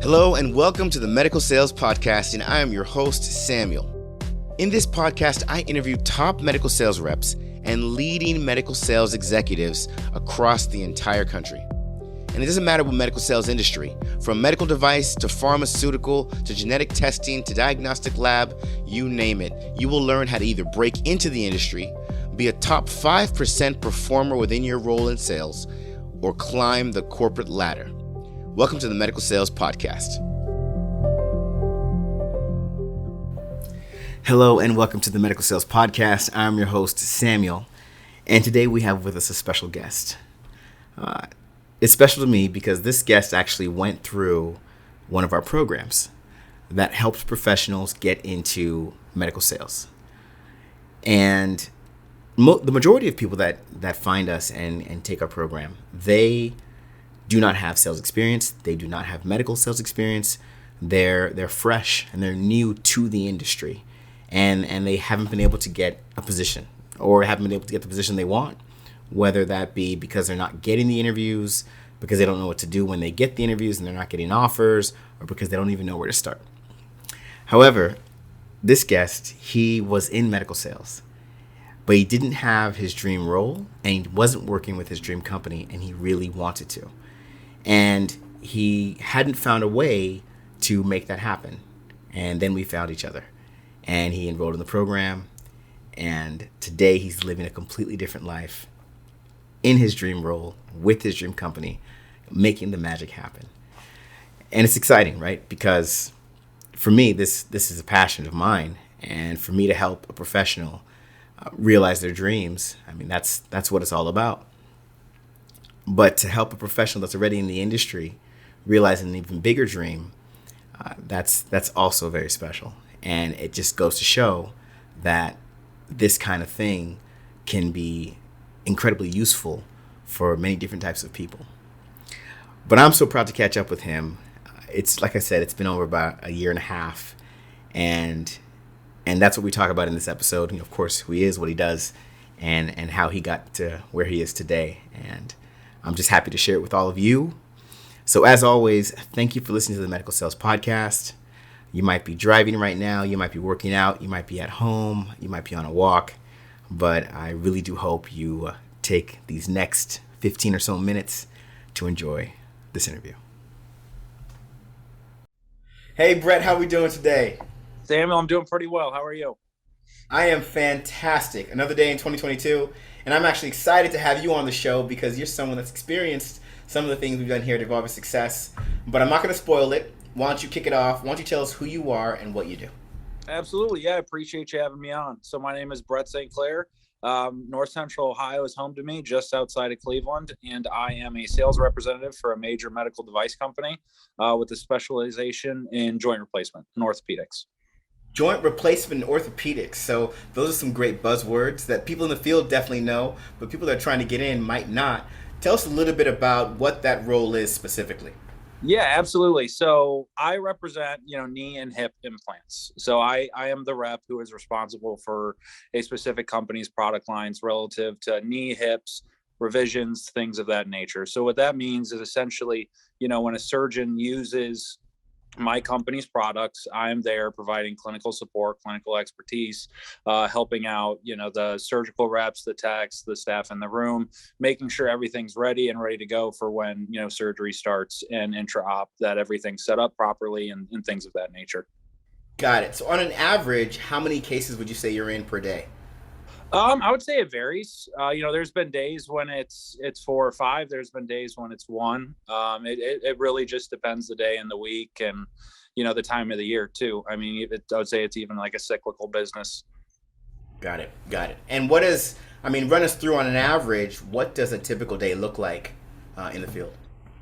Hello and welcome to the Medical Sales Podcast, and I am your host, Samuel. In this podcast, I interview top medical sales reps and leading medical sales executives across the entire country. And it doesn't matter what medical sales industry, from medical device to pharmaceutical to genetic testing to diagnostic lab, you name it. You will learn how to either break into the industry, be a top 5% performer within your role in sales, or climb the corporate ladder. Welcome to the Medical Sales Podcast. Hello and welcome to the Medical Sales Podcast. I'm your host, Samuel, and today we have with us a special guest. It's special to me because this guest actually went through one of our programs that helps professionals get into medical sales. And the majority of people that find us and take our program, they do not have sales experience. They do not have medical sales experience. They're fresh and they're new to the industry, and they haven't been able to get a position or haven't been able to get the position they want, whether that be because they're not getting the interviews, because they don't know what to do when they get the interviews and they're not getting offers, or because they don't even know where to start. However, this guest, he was in medical sales, but he didn't have his dream role and he wasn't working with his dream company, and he really wanted to. And he hadn't found a way to make that happen. And then we found each other. And he enrolled in the program. And today he's living a completely different life in his dream role with his dream company, making the magic happen. And it's exciting, right? Because for me, this is a passion of mine. And for me to help a professional realize their dreams, I mean, that's what it's all about. But to help a professional that's already in the industry realize an even bigger dream, that's also very special. And it just goes to show that this kind of thing can be incredibly useful for many different types of people. But I'm so proud to catch up with him. It's like I said, it's been over about a year and a half. And that's what we talk about in this episode. You know, of course, who he is, what he does, and how he got to where he is today. And I'm just happy to share it with all of you. So as always, thank you for listening to the Medical Sales Podcast. You might be driving right now. You might be working out. You might be at home. You might be on a walk. But I really do hope you take these next 15 or so minutes to enjoy this interview. Hey, Brett, how are we doing today? Samuel, I'm doing pretty well. How are you? I am fantastic. Another day in 2022. And I'm actually excited to have you on the show because you're someone that's experienced some of the things we've done here at Barber Success. But I'm not going to spoil it. Why don't you kick it off? Why don't you tell us who you are and what you do? Absolutely. Yeah, I appreciate you having me on. So my name is Brett St. Clair. North Central Ohio is home to me, just outside of Cleveland. And I am a sales representative for a major medical device company with a specialization in joint replacement and orthopedics. Joint replacement and orthopedics. So those are some great buzzwords that people in the field definitely know, but people that are trying to get in might not. Tell us a little bit about what that role is specifically. Yeah, absolutely. So I represent, knee and hip implants. So I am the rep who is responsible for a specific company's product lines relative to knee, hips, revisions, things of that nature. So what that means is essentially, when a surgeon uses my company's products, I'm there providing clinical support, clinical expertise, helping out, the surgical reps, the techs, the staff in the room, making sure everything's ready and ready to go for when, surgery starts and intra-op, that everything's set up properly and things of that nature. Got it. So on an average, how many cases would you say you're in per day? I would say it varies. There's been days when it's 4 or 5. There's been days when it's 1. It really just depends the day and the week and, the time of the year too. I mean, I would say it's even like a cyclical business. Got it. And run us through on an average, what does a typical day look like in the field?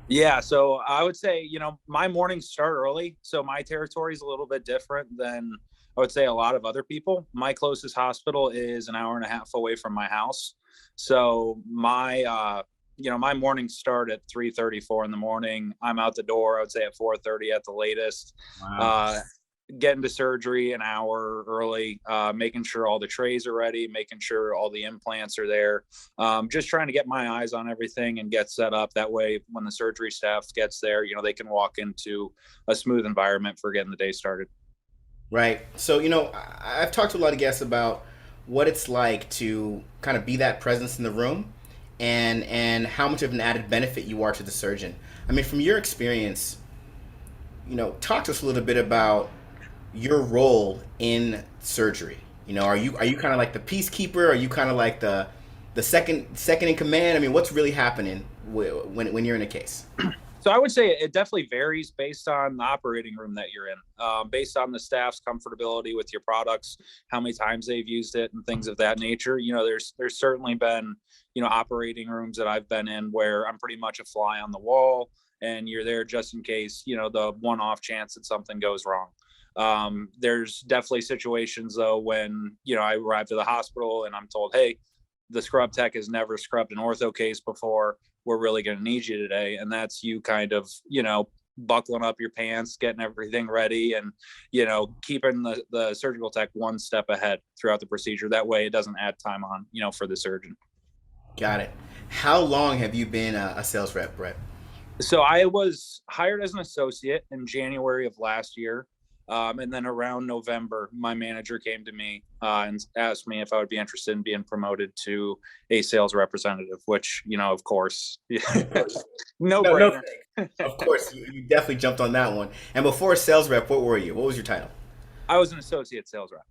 Yeah. So I would say, my mornings start early. So my territory is a little bit different than I would say a lot of other people. My closest hospital is an hour and a half away from my house. So my mornings start at 3:34 in the morning. I'm out the door, I would say at 4:30 at the latest. Wow. getting to surgery an hour early, making sure all the trays are ready, making sure all the implants are there, just trying to get my eyes on everything and get set up. That way, when the surgery staff gets there, they can walk into a smooth environment for getting the day started. Right. So, I've talked to a lot of guests about what it's like to kind of be that presence in the room and how much of an added benefit you are to the surgeon. I mean, from your experience, talk to us a little bit about your role in surgery. Are you kind of like the peacekeeper? Are you kind of like the second in command? I mean, what's really happening when you're in a case? So I would say it definitely varies based on the operating room that you're in, based on the staff's comfortability with your products, how many times they've used it, and things of that nature. There's certainly been operating rooms that I've been in where I'm pretty much a fly on the wall, and you're there just in case the one-off chance that something goes wrong. There's definitely situations though when I arrive to the hospital and I'm told, hey, the scrub tech has never scrubbed an ortho case before. We're really going to need you today. And that's you kind of, buckling up your pants, getting everything ready, and, keeping the surgical tech one step ahead throughout the procedure. That way it doesn't add time on, for the surgeon. Got it. How long have you been a sales rep, Brett? So I was hired as an associate in January of last year. And then around November, my manager came to me and asked me if I would be interested in being promoted to a sales representative, which, of course, no brainer. Of course, you definitely jumped on that one. And before sales rep, what were you? What was your title? I was an associate sales rep.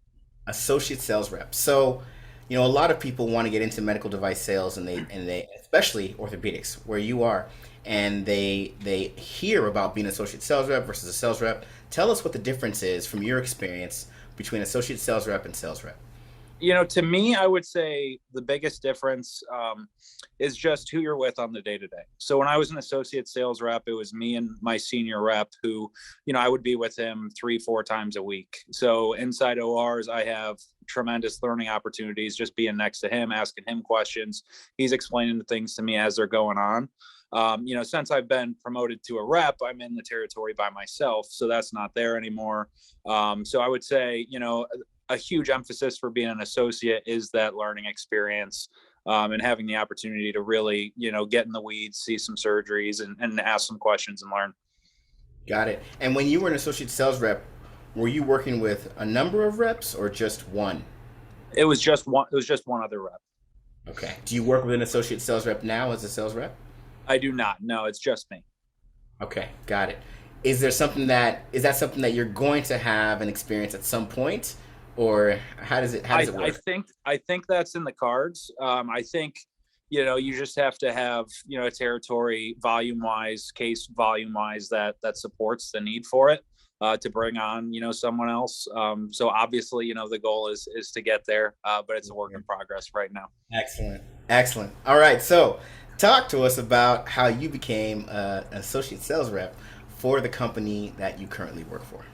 Associate sales rep. So, a lot of people want to get into medical device sales, and they especially orthopedics, where you are, and they hear about being an associate sales rep versus a sales rep. Tell us what the difference is from your experience between associate sales rep and sales rep. To me, I would say the biggest difference is just who you're with on the day to day. So when I was an associate sales rep, it was me and my senior rep who, I would be with him 3-4 times a week. So inside ORs, I have tremendous learning opportunities just being next to him, asking him questions. He's explaining the things to me as they're going on. Since I've been promoted to a rep, I'm in the territory by myself. So that's not there anymore. So I would say, a huge emphasis for being an associate is that learning experience, and having the opportunity to really, get in the weeds, see some surgeries, and ask some questions and learn. Got it. And when you were an associate sales rep, were you working with a number of reps or just one? It was just one. It was just one other rep. Okay. Do you work with an associate sales rep now as a sales rep? I do not. No, it's just me. Okay, got it. Is that something that you're going to have an experience at some point, or how does it work? I think that's in the cards. I think you just have to have a territory volume wise, case volume wise that supports the need for it, to bring on someone else. So obviously the goal is to get there, but it's a work in progress right now. Excellent. All right, so talk to us about how you became an associate sales rep for the company that you currently work for.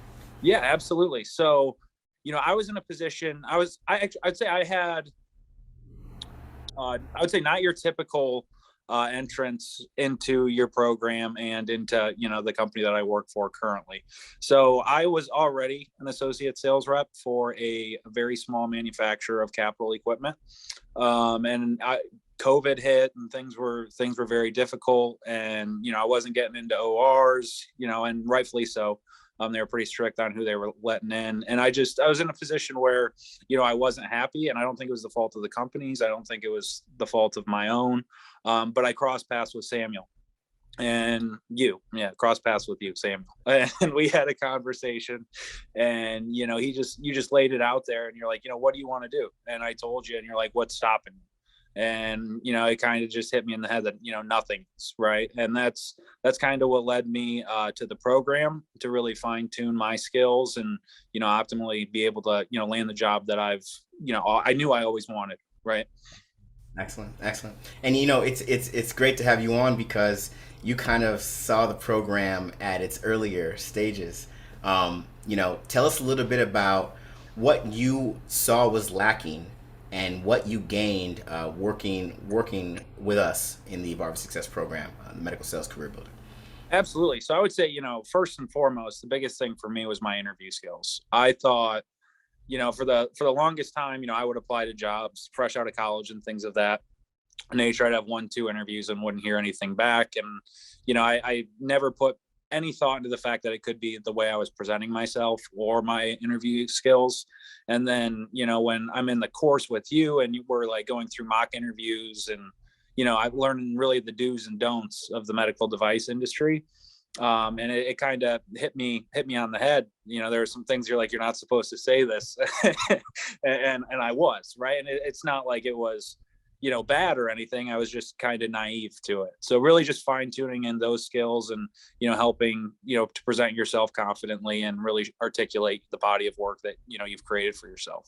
Yeah, absolutely. So, I was in a position. I'd say I had. I would say not your typical entrance into your program and into the company that I work for currently. So I was already an associate sales rep for a very small manufacturer of capital equipment, and COVID hit and things were very difficult, and I wasn't getting into ORs, and rightfully so. They were pretty strict on who they were letting in, and I was in a position where I wasn't happy, and I don't think it was the fault of the companies. I don't think it was the fault of my own, but I crossed paths with Samuel. And cross paths with you, Samuel, and we had a conversation, and you just laid it out there, and you're like, what do you want to do? And I told you, and you're like, what's stopping me? And it kind of just hit me in the head that nothing's right, and that's kind of what led me to the program, to really fine tune my skills and optimally be able to land the job that I knew I always wanted. Right. Excellent. And it's great to have you on because you kind of saw the program at its earlier stages. Tell us a little bit about what you saw was lacking and what you gained working with us in the Barber Success program, the Medical Sales Career Builder. Absolutely. So I would say, first and foremost, the biggest thing for me was my interview skills. I thought, for the longest time, I would apply to jobs fresh out of college and things of that nature. I'd have 1, 2 interviews and wouldn't hear anything back. And, I never put any thought into the fact that it could be the way I was presenting myself or my interview skills. And then, when I'm in the course with you and we're like going through mock interviews and, I've learned really the do's and don'ts of the medical device industry. And it kind of hit me on the head. There are some things you're like, you're not supposed to say this. and I was, right. And it's not like it was, bad or anything. I was just kind of naive to it. So really just fine tuning in those skills and, helping, to present yourself confidently and really articulate the body of work that, you've created for yourself.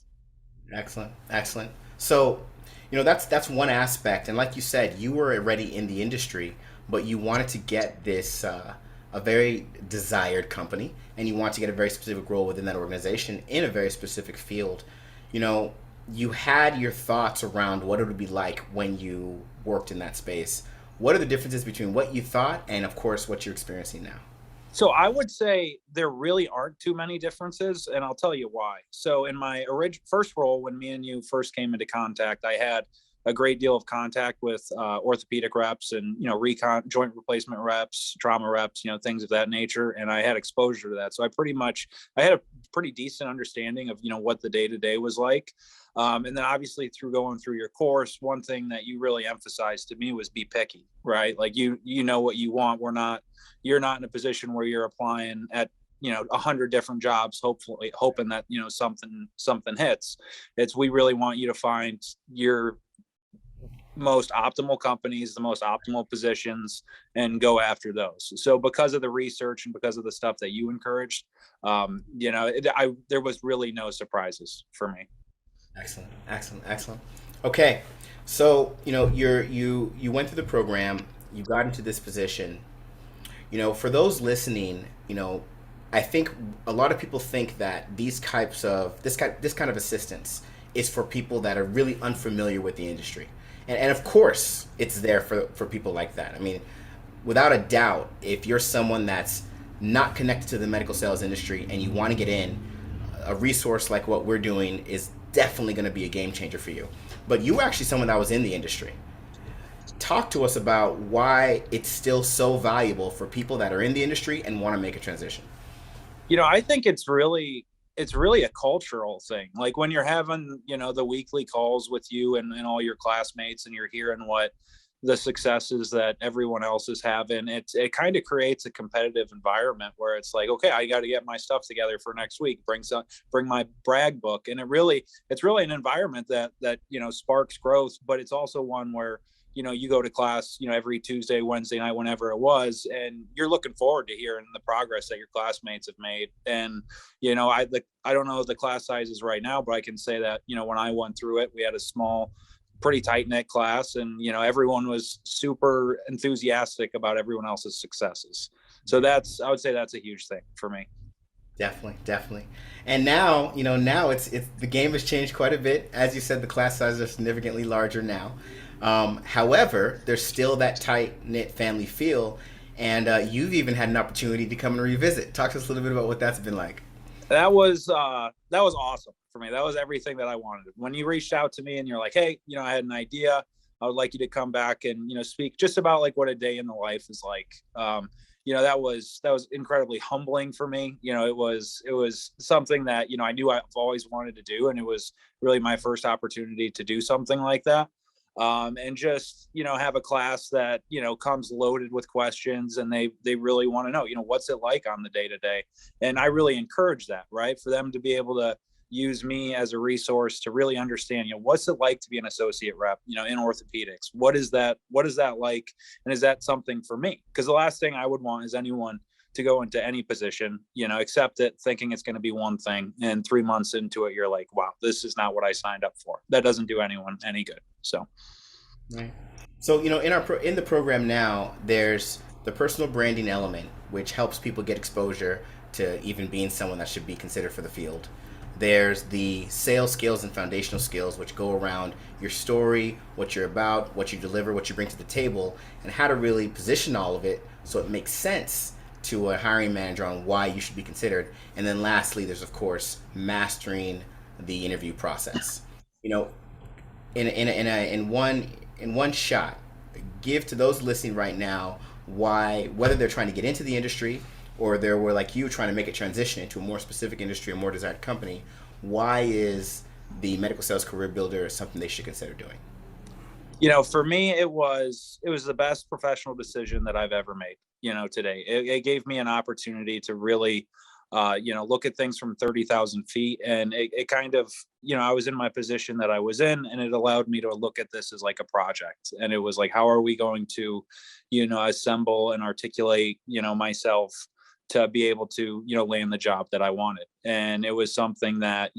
Excellent, excellent. So, that's one aspect, and like you said, you were already in the industry, but you wanted to get this a very desired company, and you want to get a very specific role within that organization in a very specific field. You know, you had your thoughts around what it would be like when you worked in that space. What are the differences between what you thought and, of course, what you're experiencing now? So I would say there really aren't too many differences, and I'll tell you why. So in my first role, when me and you first came into contact, I had a great deal of contact with orthopedic reps and recon, joint replacement reps, trauma reps, things of that nature, and I had exposure to that. So I had a pretty decent understanding of what the day to day was like. And then obviously through going through your course, one thing that you really emphasized to me was be picky, right? Like you know what you want. You're not in a position where you're applying at 100 different jobs, hopefully hoping that something hits. We really want you to find your most optimal companies, the most optimal positions, and go after those. So because of the research and because of the stuff that you encouraged, there was really no surprises for me. Excellent, excellent, excellent. Okay, so you went through the program, you got into this position. For those listening, I think a lot of people think that this kind of assistance is for people that are really unfamiliar with the industry. And of course, it's there for people like that. I mean, without a doubt, if you're someone that's not connected to the medical sales industry and you want to get in, a resource like what we're doing is definitely going to be a game changer for you. But you were actually someone that was in the industry. Talk to us about why it's still so valuable for people that are in the industry and want to make a transition. I think it's really a cultural thing. Like when you're having, the weekly calls with you and all your classmates and you're hearing what the successes that everyone else is having, it kind of creates a competitive environment where it's like, okay, I got to get my stuff together for next week, bring my brag book. And it's really an environment that sparks growth, but it's also one where you go to class, every Tuesday, Wednesday night, whenever it was, and you're looking forward to hearing the progress that your classmates have made. And, I don't know the class sizes right now, but I can say that, when I went through it, we had a small, pretty tight knit class, and, everyone was super enthusiastic about everyone else's successes. So I would say that's a huge thing for me. Definitely, definitely. And now, now it's the game has changed quite a bit. As you said, the class sizes are significantly larger now. However, there's still that tight knit family feel, and you've even had an opportunity to come and revisit. Talk to us a little bit about what that's been like. That was awesome for me. That was everything that I wanted. When you reached out to me and you're like, hey, I had an idea. I would like you to come back and speak just about like what a day in the life is like. That was incredibly humbling for me. It was something that I knew I've always wanted to do, and it was really my first opportunity to do something like that. And just have a class that comes loaded with questions, and they really want to know what's it like on the day to day. And I really encourage that, right, for them to be able to use me as a resource to really understand what's it like to be an associate rep in orthopedics. What is that like, and is that something for me? Because the last thing I would want is anyone to go into any position, accept it thinking it's going to be one thing, and 3 months into it, you're like, wow, this is not what I signed up for. That doesn't do anyone any good. So, right. So, in the program now, there's the personal branding element, which helps people get exposure to even being someone that should be considered for the field. There's the sales skills and foundational skills, which go around your story, what you're about, what you deliver, what you bring to the table, and how to really position all of it so it makes sense to a hiring manager on why you should be considered. And then lastly, there's of course mastering the interview process. You know, in one shot, give to those listening right now why, whether they're trying to get into the industry or they were like you trying to make a transition into a more specific industry, a more desired company, why is the medical sales career builder something they should consider doing? For me, it was the best professional decision that I've ever made. Today it gave me an opportunity to really, look at things from 30,000 feet, and it kind of, I was in my position that I was in, and it allowed me to look at this as like a project, and it was like, how are we going to, assemble and articulate, myself to be able to land the job that I wanted. And it was something that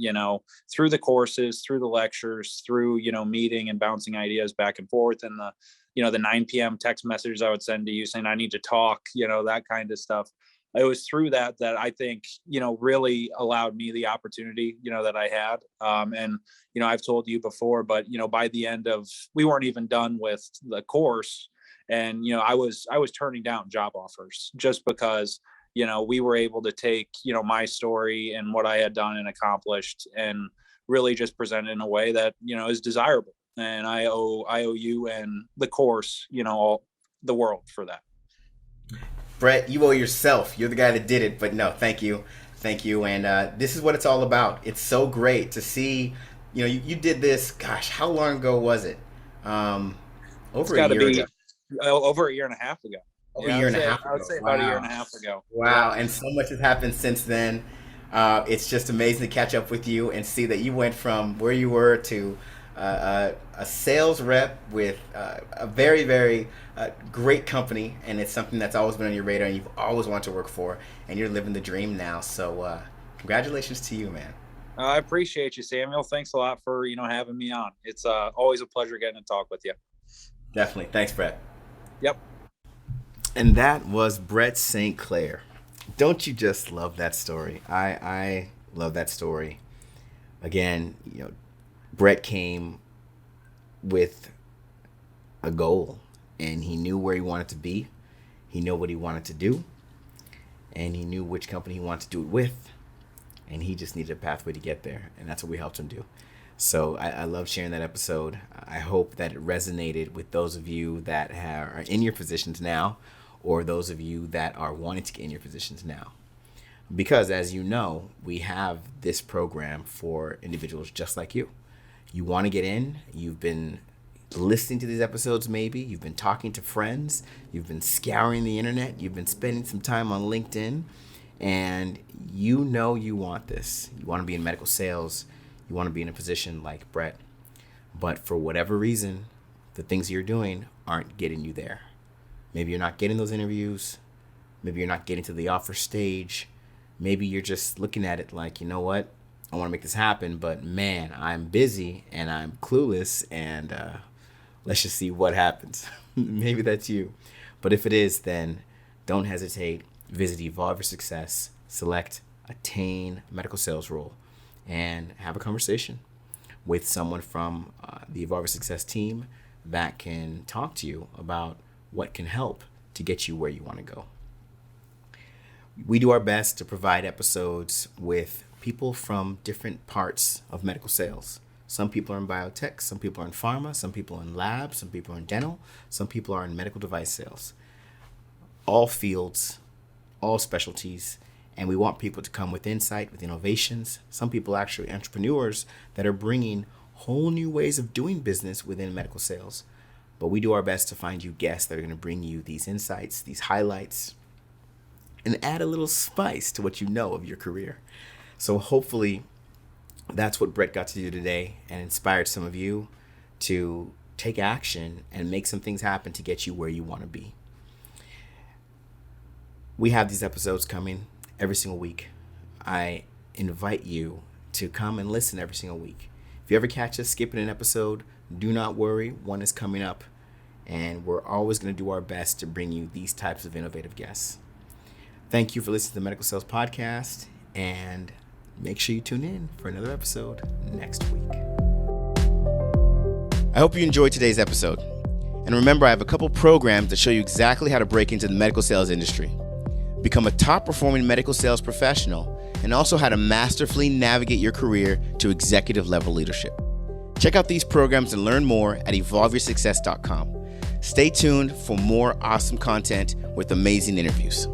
through the courses, through the lectures, through meeting and bouncing ideas back and forth, and the 9 p.m. text messages I would send to you saying I need to talk, that kind of stuff. It was through that I think really allowed me the opportunity that I had. And I've told you before, but by the end of, we weren't even done with the course, and I was turning down job offers just because we were able to take, my story and what I had done and accomplished, and really just present it in a way that, is desirable. And I owe you and the course, all the world for that. Brett, you owe yourself. You're the guy that did it, but no, thank you. Thank you. And this is what it's all about. It's so great to see, you did this, gosh, how long ago was it? It's Over a got to year be ago. over a year and a half ago. Over a Yeah, year and a half I would ago. say about a year and Wow. a half ago. Yep. Wow. And so much has happened since then. It's just amazing to catch up with you and see that you went from where you were to a sales rep with a very, very great company. And it's something that's always been on your radar and you've always wanted to work for. And you're living the dream now. So congratulations to you, man. I appreciate you, Samuel. Thanks a lot for, having me on. It's always a pleasure getting to talk with you. Definitely. Thanks, Brett. Yep. And that was Brett St. Clair. Don't you just love that story? I love that story. Again, Brett came with a goal and he knew where he wanted to be. He knew what he wanted to do and he knew which company he wanted to do it with. And he just needed a pathway to get there. And that's what we helped him do. So I love sharing that episode. I hope that it resonated with those of you that are in your positions now, or those of you that are wanting to get in your positions now. Because as you know, we have this program for individuals just like you. You want to get in, you've been listening to these episodes maybe, you've been talking to friends, you've been scouring the internet, you've been spending some time on LinkedIn, and you want this. You want to be in medical sales, you want to be in a position like Brett. But for whatever reason, the things you're doing aren't getting you there. Maybe you're not getting those interviews. Maybe you're not getting to the offer stage. Maybe you're just looking at it like, you know what? I want to make this happen, but man, I'm busy and I'm clueless, and let's just see what happens. Maybe that's you. But if it is, then don't hesitate. Visit Barber Success, select Attain medical sales role, and have a conversation with someone from the Barber Success team that can talk to you about what can help to get you where you want to go. We do our best to provide episodes with people from different parts of medical sales. Some people are in biotech, some people are in pharma, some people are in labs, some people are in dental, some people are in medical device sales. All fields, all specialties, and we want people to come with insight, with innovations. Some people are actually entrepreneurs that are bringing whole new ways of doing business within medical sales. But we do our best to find you guests that are going to bring you these insights, these highlights, and add a little spice to what you know of your career. So hopefully that's what Brett got to do today and inspired some of you to take action and make some things happen to get you where you want to be. We have these episodes coming every single week. I invite you to come and listen every single week. If you ever catch us skipping an episode, do not worry, one is coming up, and we're always going to do our best to bring you these types of innovative guests. Thank you for listening to the Medical Sales Podcast, and Make sure you tune in for another episode next week. I hope you enjoyed today's episode. And remember, I have a couple programs that show you exactly how to break into the medical sales industry, become a top-performing medical sales professional, and also how to masterfully navigate your career to executive-level leadership. Check out these programs and learn more at evolveyoursuccess.com. Stay tuned for more awesome content with amazing interviews.